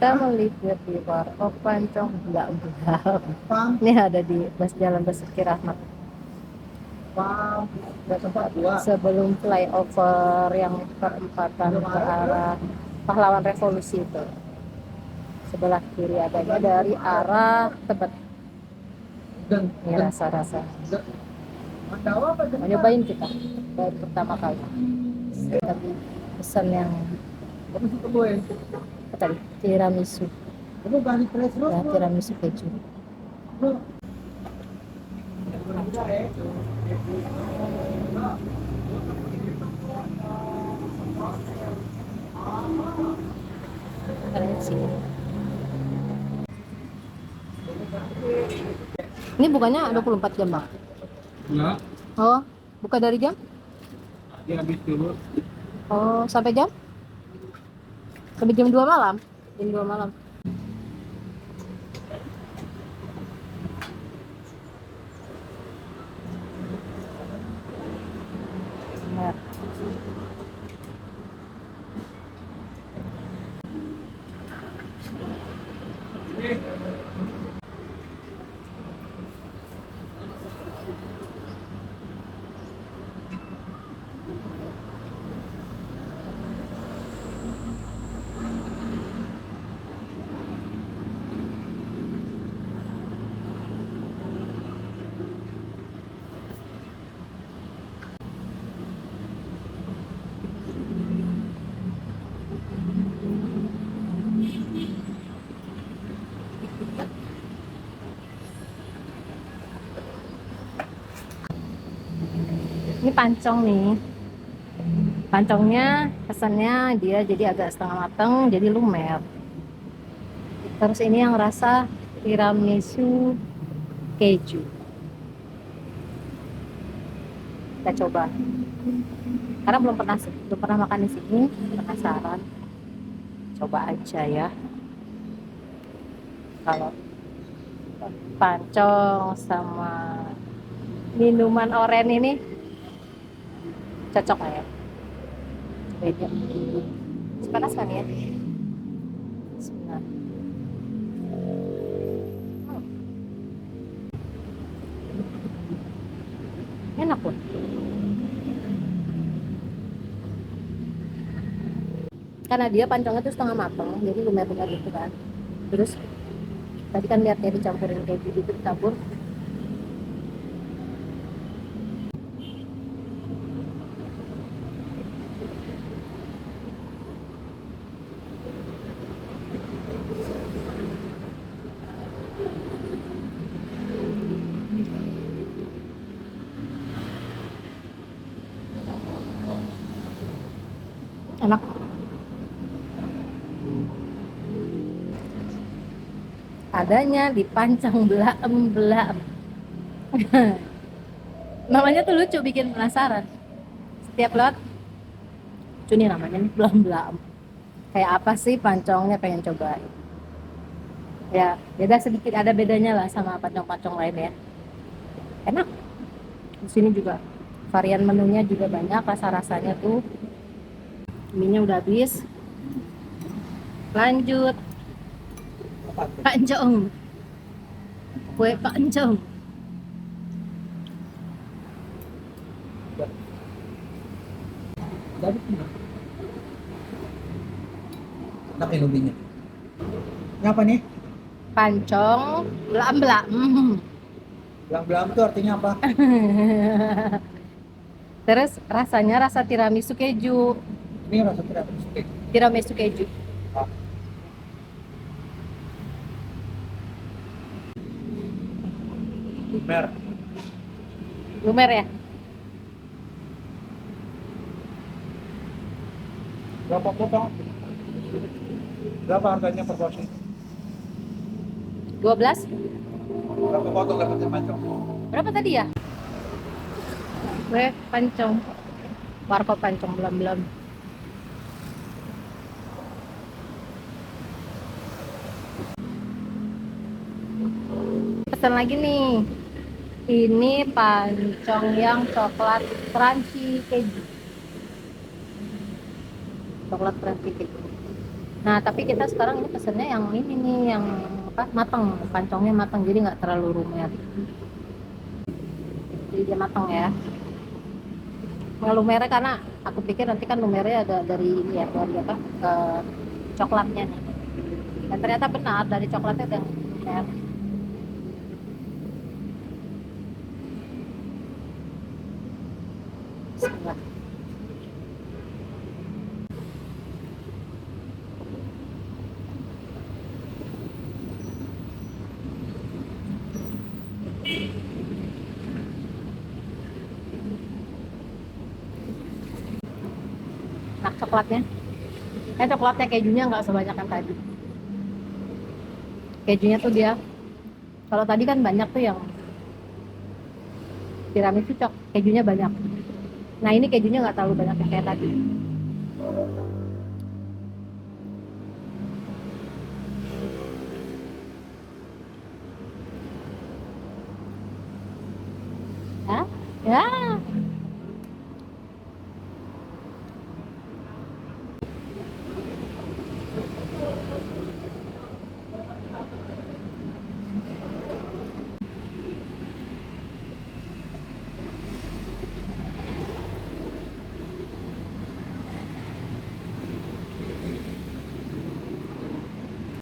Kita melipir di Warkop Pancong Belam. Ini ada di Jalan Basuki Rahmat. Sebelum flyover yang perempatan ke arah Pahlawan Revolusi itu. Sebelah kiri adanya dari arah Tebet. Ini rasa-rasa. Mau nyobain kita baru pertama kali. Tapi pesan yang apa tadi? Tiramisu. Ya, tiramisu keju. Keren sih. Ini bukannya 24 jam, Bang? Enggak, Oh, buka dari jam? dia habis dulu. Oh, sampai jam? Sampai jam 2 malam? Jam 2 malam. Nah. Ini pancong nih. Pancongnya kesannya dia jadi agak setengah matang, jadi lumer. Terus ini yang rasa tiramisu keju. Kita coba. Karena belum pernah makan di sini, penasaran. Coba aja ya. Kalau pancong sama minuman oren ini cocok nggak ya? Beda. Panas kan ya? Bismillah. Enak pun. Karena dia pancongnya tuh setengah matang, jadi lumer-lumer gitu kan. Terus tadi kan lihatnya dicampurin keju gitu, ditabur. Enak. Adanya di Pancong Belaem. Namanya tuh lucu, bikin penasaran. Setiap lewat lucu nih namanya nih, Belaem. Kayak apa sih pancongnya, pengen coba. Ya, beda sedikit, ada bedanya lah sama pancong-pancong lain ya. Enak. Di sini juga varian menunya juga banyak, rasa-rasanya tuh. Mie-nya udah habis. Lanjut pancong. Kue pancong. Enak ya lubinya. Ini apa nih? Pancong Belaem. Belang-belang itu artinya apa? Terus rasanya rasa tiramisu keju. Ini rasa tidak sedikit. Tiramisu keju. Ah, lumer. Lumer ya? Berapa potong? Berapa harganya per porsi? 12? Berapa potong dapatnya pancong? Berapa tadi ya? Kue pancong. Warkop pancong Belam. Pesan lagi nih. Ini pancong yang coklat crunchy keju. Coklat crunchy keju. Nah, tapi kita sekarang ini pesennya yang ini nih, yang apa, matang, pancongnya matang, jadi nggak terlalu lumer. Jadi dia matang ya. Nggak lumernya karena aku pikir nanti kan lumernya ada dari ini ya, dari apa, coklatnya nih. Dan ternyata benar, dari coklatnya udah lumer. Bismillah. Nah, coklatnya. Coklatnya kejunya nggak sebanyak yang tadi. Kejunya tuh dia, kalau tadi kan banyak tuh yang tiramisu kejunya banyak. Nah, ini kejunya nggak terlalu banyak kayak tadi. Ya, ya,